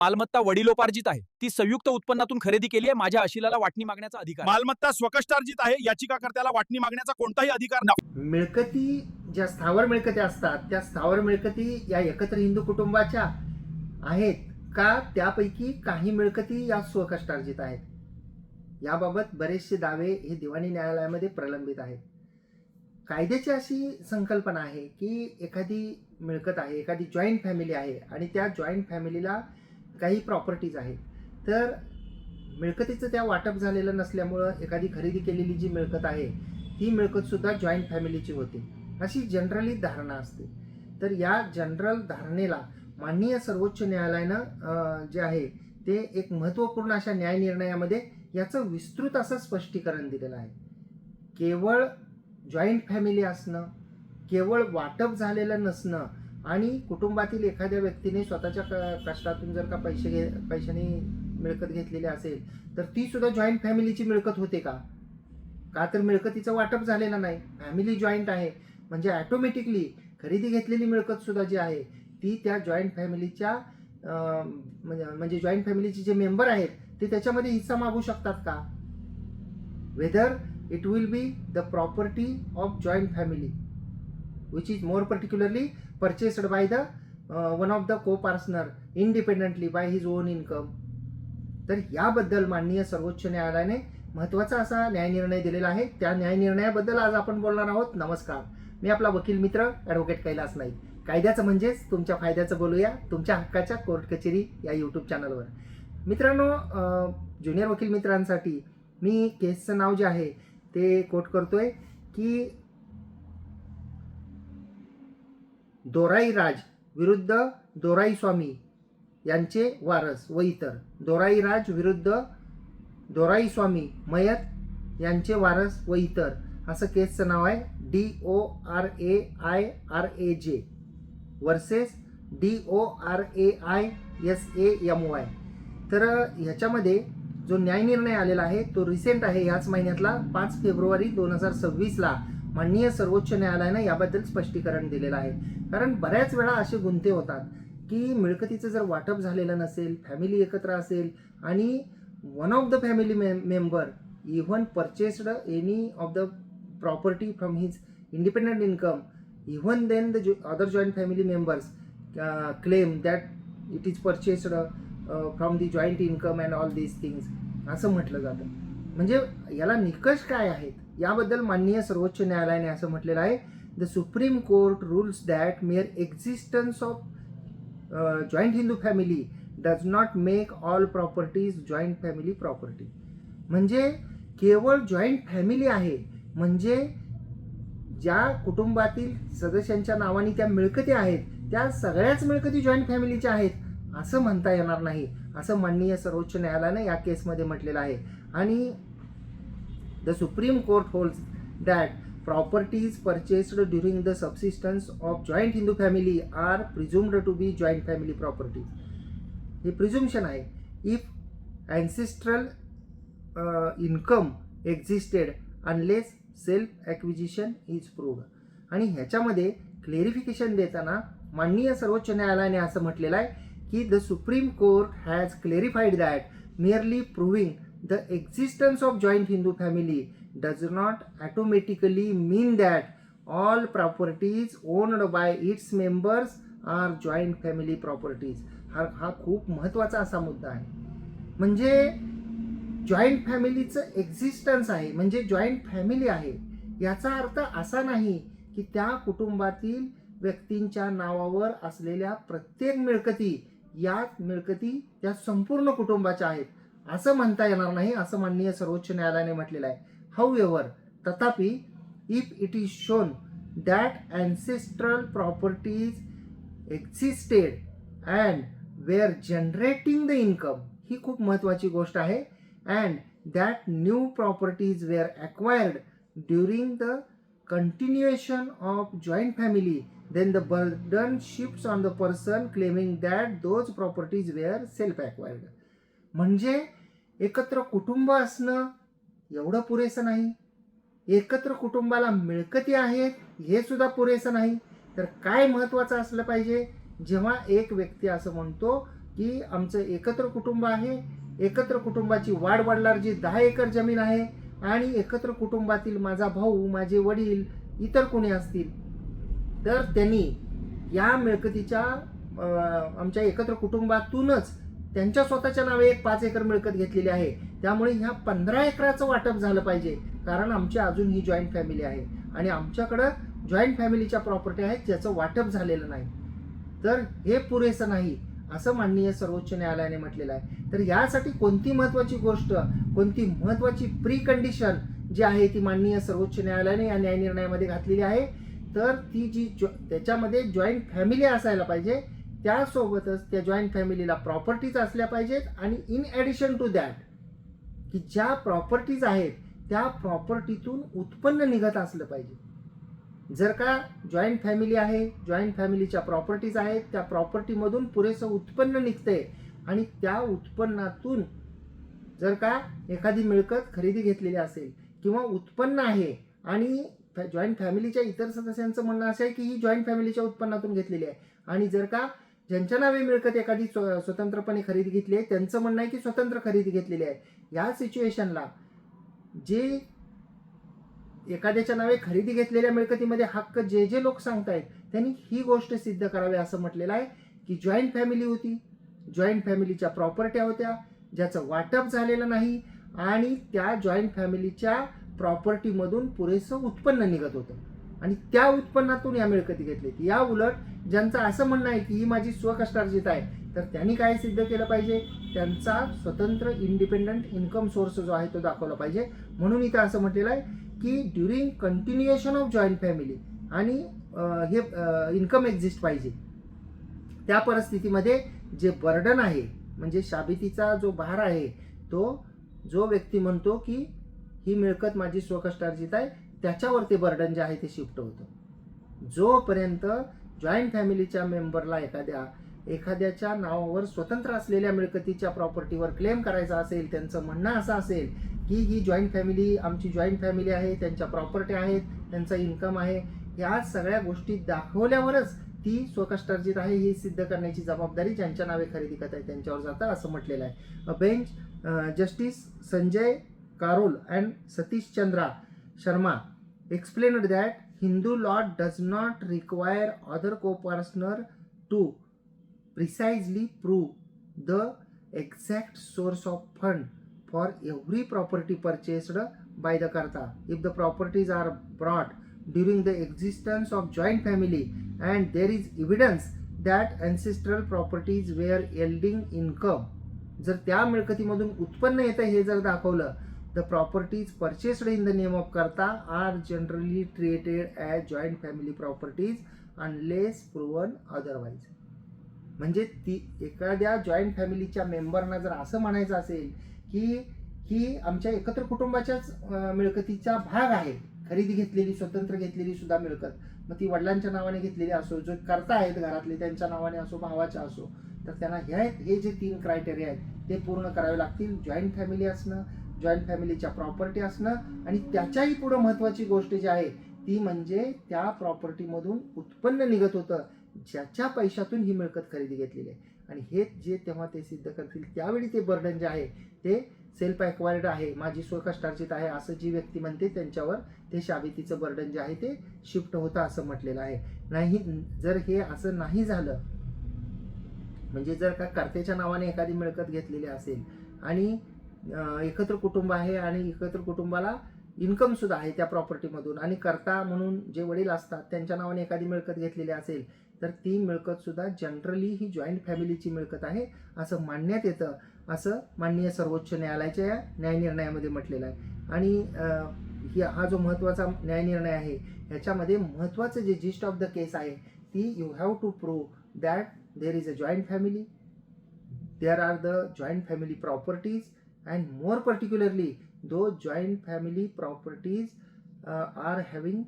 मालमत्ता वडिलोपार्जित आहे, ती संयुक्त उत्पन्नातून खरेदी केली आहे. माझ्या अशिलाला वाटणी मागण्याचा अधिकार आहे. मालमत्ता स्वकष्टार्जित आहे, याचिकाकर्त्याला वाटणी मागण्याचा कोणताही अधिकार नाही. मिळकती ज्या स्थावर मिळकती असतात त्या स्थावर मिळकती या एकत्र हिंदू कुटुंबाच्या आहेत का त्यापैकी काही मिळकती या स्वकष्टार्जित आहेत, याबाबत बरेचसे दावे हे दिवाणी न्यायालयामध्ये प्रलंबित आहेत. कायद्याची अशी संकल्पना आहे की एखादी मिळकत आहे, एखादी जॉईंट फॅमिली आहे आणि त्या जॉईंट फॅमिलीला काही प्रॉपर्टीज आहेत, तर मिळकतीचं त्या वाटप झालेलं नसल्यामुळं एखादी खरेदी केलेली जी मिळकत आहे ती मिळकत सुद्धा जॉईंट फॅमिलीची होते, अशी जनरली धारणा असते. तर या जनरल धारणेला माननीय सर्वोच्च न्यायालयानं जे आहे ते एक महत्त्वपूर्ण अशा न्याय निर्णयामध्ये याचं विस्तृत असं स्पष्टीकरण दिलेलं आहे. केवळ जॉईंट फॅमिली असणं, केवळ वाटप झालेलं नसणं आणि कुटुंबातील एखाद्या व्यक्तीने स्वतःच्या कष्टातून जर का पैशाने मिळकत घेतलेली असेल तर ती सुद्धा जॉईंट फॅमिलीची मिळकत होते का? का तर मिळकतीचं वाटप झालेलं नाही, फॅमिली जॉईंट आहे, म्हणजे ॲटोमॅटिकली खरेदी घेतलेली मिळकत सुद्धा जी आहे ती त्या जॉईंट फॅमिलीच्या म्हणजे जॉईंट फॅमिलीचे जे मेंबर आहेत ते त्याच्यामध्ये हिस्सा मागू शकतात का? Whether it will be the property of joint family which is more particularly purchased by the one of the co-partner independently by his own income. तर याबद्दल माननीय सर्वोच्च न्यायालयाने महत्त्वाचा असा न्यायनिर्णय दिलेला आहे. त्या न्यायनिर्णयाबद्दल आज आपण बोलणार आहोत. नमस्कार, मी आपला वकील मित्र ॲडव्होकेट कैलास नाईक. कायद्याचं म्हणजेच तुमच्या फायद्याचं बोलूया तुमच्या हक्काच्या कोर्ट कचेरी या यूट्यूब चॅनलवर. मित्रांनो, ज्युनियर वकील मित्रांसाठी मी केसचं नाव जे आहे ते कोट करतोय की दोराई राज विरुद्ध दोराई स्वामी यांचे वारस व इतर. दोराई राज विरुद्ध दोराई स्वामी मयत यांचे वारस व इतर असं केसचं नाव आहे. DORAIRAJ versus DORAISAMY. तर ह्याच्यामध्ये जो न्यायनिर्णय आलेला आहे तो रिसेंट आहे, याच महिन्यातला 5 फेब्रुवारी 2026ला माननीय सर्वोच्च न्यायालयानं याबद्दल स्पष्टीकरण दिलेलं आहे. कारण बऱ्याच वेळा असे गुंते होतात की मिळकतीचं जर वाटप झालेलं नसेल, फॅमिली एकत्र असेल आणि one of the family member even purchased any of the property from his independent income, even then the other joint family members claim that it is purchased from the joint income and all these things असं म्हटलं जातं. म्हणजे याला निकष काय आहेत याबद्दल माननीय सर्वोच्च न्यायालयाने असं म्हटलेलं आहे. The supreme court rules that mayor existence of joint Hindu family does not make all properties joint family property. म्हणजे केवळ जॉईंट फॅमिली आहे म्हणजे ज्या कुटुंबातील सदस्यांच्या नावाने त्या मिळकती आहेत त्या सगळ्याच मिळकती जॉईंट फॅमिलीच्या आहेत असं म्हणता येणार नाही, असं माननीय सर्वोच्च न्यायालयानं या केसमध्ये म्हटलेलं आहे. आणि the supreme court holds that properties purchased during the subsistence of joint Hindu family are presumed to be joint family property. हे प्रिझ्युम्शन आहे. If ancestral income existed unless self acquisition is proved. आणि ह्याच्यामध्ये क्लेरिफिकेशन देताना माननीय सर्वोच्च न्यायालयाने असं म्हटलेलं आहे की the Supreme Court has clarified that merely proving the existence of joint Hindu family does not automatically mean that all properties owned by its members are joint family properties. हा खूप महत्त्वाचा असा मुद्दा आहे. म्हणजे जॉईंट फॅमिलीचं एक्झिस्टन्स आहे म्हणजे जॉईंट फॅमिली आहे याचा अर्थ असा नाही की त्या कुटुंबातील व्यक्तींच्या नावावर असलेल्या प्रत्येक मिळकती या मिळकती त्या संपूर्ण कुटुंबाच्या आहेत असं म्हणता येणार नाही, असं माननीय सर्वोच्च न्यायालयाने म्हटलेलं आहे. हाऊएव्हर, तथापि if it is shown that ancestral properties existed and were generating the income, ही खूप महत्त्वाची गोष्ट आहे, and that new properties were acquired during the continuation of joint family, then the burden shifts on the person claiming that those properties were self-acquired. म्हणजे एकत्र कुटुंब असणं एवढं पुरेसं नाही, एकत्र कुटुंबाला मिळकती आहेत हे सुद्धा पुरेसं नाही. तर काय महत्त्वाचं असलं पाहिजे जेव्हा एक व्यक्ती असं म्हणतो की आमचं एकत्र कुटुंब आहे, एकत्र कुटुंबाची वाढ वडिलांची 10 एकर जमीन आहे आणि एकत्र कुटुंबातील माझा भाऊ, माझे वडील, इतर कोणी असतील तर त्यांनी या मिळकतीच्या आमच्या एकत्र कुटुंबातूनच त्यांच्या स्वतःच्या नावे एक 5 एकर मिळकत घेतलेली आहे. त्यामुळे ह्या 15 एकराचं वाटप झालं पाहिजे, कारण आमची अजून ही जॉईंट फॅमिली आहे आणि आमच्याकडं जॉईंट फॅमिलीच्या प्रॉपर्टी आहेत ज्याचं वाटप झालेलं नाही. तर हे पुरेसं नाही असं माननीय सर्वोच्च न्यायालयाने म्हटलेलं आहे. तर यासाठी कोणती महत्त्वाची गोष्ट, कोणती महत्त्वाची प्री कंडिशन जी आहे ती माननीय सर्वोच्च न्यायालयाने या न्यायनिर्णयामध्ये घातलेली आहे. तर ती जी त्याच्यामध्ये जॉईंट फॅमिली असायला पाहिजे, त्यासोबतच त्या जॉईंट फॅमिलीला प्रॉपर्टीज असल्या पाहिजेत आणि इन ॲडिशन टू दॅट की ज्या प्रॉपर्टीज आहेत त्या प्रॉपर्टीतून उत्पन्न निघत असलं पाहिजे. जर का जॉईंट फॅमिली आहे, जॉईंट फॅमिलीच्या प्रॉपर्टीज आहेत, त्या प्रॉपर्टीमधून पुरेसं उत्पन्न निघतंय आणि त्या उत्पन्नातून जर का एखादी मिळकत खरेदी घेतलेली असेल किंवा उत्पन्न आहे आणि जॉईंट फॅमिलीच्या इतर सदस्यांचं म्हणणं असं आहे की ही जॉईंट फॅमिलीच्या उत्पन्नातून घेतलेली आहे आणि जर का ज्यांच्या नावे मिळकत एखादी स्वतंत्रपणे खरेदी घेतली आहे त्यांचं म्हणणं आहे की स्वतंत्र खरेदी घेतलेली आहे, या सिच्युएशनला जे एखाद्याच्या नावे खरेदी घेतलेल्या मिळकतीमध्ये हक्क जे जे लोक सांगतायत त्यांनी ही गोष्ट सिद्ध करावी असं म्हटलेलं आहे की जॉईंट फॅमिली होती, जॉईंट फॅमिलीच्या प्रॉपर्ट्या होत्या ज्याचं वाटप झालेलं नाही आणि त्या जॉईंट फॅमिलीच्या प्रॉपर्टीमधून पुरेसं उत्पन्न निघत होतं आणि त्या उत्पन्नातून या मिळकती घेतली. या उलट ज्यांचं असं म्हणणं आहे की ही माझी स्वकष्टार्जित आहे तर त्यांनी काय सिद्ध केलं पाहिजे, त्यांचा स्वतंत्र इंडिपेंडंट इन्कम सोर्स जो आहे तो दाखवला पाहिजे. म्हणून इथं असं म्हटलेलं आहे की during continuation of joint family आणि हे इन्कम एक्झिस्ट पाहिजे. त्या परिस्थितीमध्ये जे बर्डन आहे म्हणजे शाबितीचा जो भार आहे तो जो व्यक्ती म्हणतो की ही मिळकत माझी स्वकष्टार्जित आहे त्याच्यावर ते बर्डन जे आहे ते शिफ्ट होतं. जोपर्यंत जॉईंट फॅमिलीच्या मेंबरला एखाद्याच्या नावावर स्वतंत्र असलेल्या मिळकतीच्या प्रॉपर्टीवर क्लेम करायचा असेल, त्यांचं म्हणणं असं असेल की ही जॉईंट फॅमिली आमची जॉईंट फॅमिली आहे, त्यांच्या प्रॉपर्टी आहेत, त्यांचा इन्कम आहे, ह्या सगळ्या गोष्टी दाखवल्यावरच ती स्वकष्टार्जित आहे ही सिद्ध करण्याची जबाबदारी ज्यांच्या नावे खरेदी करत आहे त्यांच्यावर जातं असं म्हटलेलं आहे. अ bench justice Sanjay Carol and Satish Chandra Sharma explained that Hindu law does not require other co-partner to precisely prove the exact source of fund for every property purchased by the karta. If the properties are brought during the existence of joint family and there is evidence that ancestral properties were yielding income, जर त्या मिळकतीमधून उत्पन्न येतं हे जर दाखवलं, the properties purchased in the name of karta are generally treated as joint family properties unless proven otherwise. म्हणजे ती एखाद्या जॉईंट फॅमिलीच्या मेंबरना जर असं म्हणायचं असेल की ही आमच्या एकत्र कुटुंबाच्याच मिळकतीचा भाग आहे, खरेदी घेतलेली स्वतंत्र घेतलेली सुद्धा मिळकत, मग ती वडिलांच्या नावाने घेतलेली असो, जो करता आहेत घरातले त्यांच्या नावाने असो, भावाच्या असो, तर त्यांना हे जे 3 क्रायटेरिया आहेत ते पूर्ण करावे लागतील. जॉईंट फॅमिली असणं, जॉईंट फॅमिलीच्या प्रॉपर्टी असणं आणि त्याच्याही पुढे महत्त्वाची गोष्ट जी आहे ती म्हणजे त्या प्रॉपर्टीमधून उत्पन्न निघत होतं ज्याच्या पैशातून ही मिळकत खरेदी घेतलेली आहे. आणि हे जे तेव्हा ते सिद्ध करतील त्यावेळी ते बर्डन जे आहे ते सेल्फ ॲक्वायर्ड आहे, माझी स्वकष्टार्जित आहे असं जी व्यक्ती म्हणते त्यांच्यावर ते शाबितीचं बर्डन जे आहे ते शिफ्ट होतं असं म्हटलेलं आहे. नाही जर हे असं नाही झालं म्हणजे जर का कर्त्याच्या नावाने एखादी मिळकत घेतलेली असेल आणि एकत्र कुटुंब आहे आणि एकत्र कुटुंबाला इन्कम सुद्धा आहे त्या प्रॉपर्टीमधून आणि कर्ता म्हणून जे वडील असतात त्यांच्या नावाने एखादी मिळकत घेतलेली असेल तर ती मिळकत सुद्धा जनरली ही जॉईंट फॅमिलीची मिळकत आहे असं मानण्यात येतं असं माननीय सर्वोच्च न्यायालयाच्या या न्यायनिर्णयामध्ये म्हटलेलं आहे. आणि हा जो महत्त्वाचा न्यायनिर्णय आहे ह्याच्यामध्ये महत्त्वाचं जे जिस्ट ऑफ द केस आहे ती you have to prove that there is a joint family, there are the joint family properties and more particularly those joint family properties are having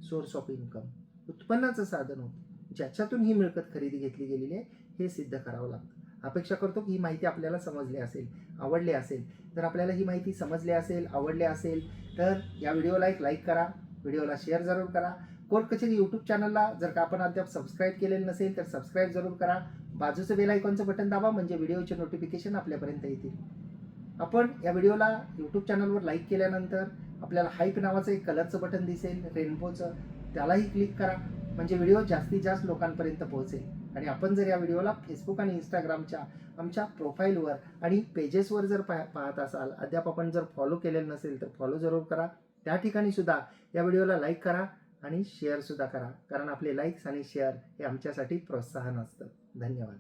source of income. उत्पन्नाचं साधन होतं ज्याच्यातून ही मिळकत खरेदी घेतली गेलेली आहे हे सिद्ध करावं लागतं. अपेक्षा करतो की ही माहिती आपल्याला समजली असेल, आवडली असेल. जर आपल्याला ही माहिती समजली असेल, आवडली असेल तर या व्हिडिओला एक लाईक करा, व्हिडिओला शेअर जरूर करा. कोर्ट कचेरी यूट्यूब चॅनलला जर का आपण अद्याप सबस्क्राईब केलेलं नसेल तर सबस्क्राईब जरूर करा. बाजूचं बेल आयकॉनचं बटन दाबा, म्हणजे व्हिडिओचे नोटिफिकेशन आपल्यापर्यंत येतील. आपण या व्हिडिओला यूट्यूब चॅनलवर लाईक केल्यानंतर आपल्याला हाईप नावाचं एक कलरचं बटन दिसेल रेनबोचं, त्यालाही क्लिक करा, म्हणजे व्हिडिओ जास्तीत जास्त लोकांपर्यंत पोहोचेल. आणि आपण जर या व्हिडिओला फेसबुक आणि इंस्टाग्रामच्या आमच्या प्रोफाईलवर आणि पेजेसवर जर पाहत असाल, अद्याप आपण जर फॉलो केलेलं नसेल तर फॉलो जरूर करा. त्या ठिकाणी सुद्धा या व्हिडिओला लाईक करा आणि शेअरसुद्धा करा, कारण आपले लाईक्स आणि शेअर हे आमच्यासाठी प्रोत्साहन असतं. धन्यवाद.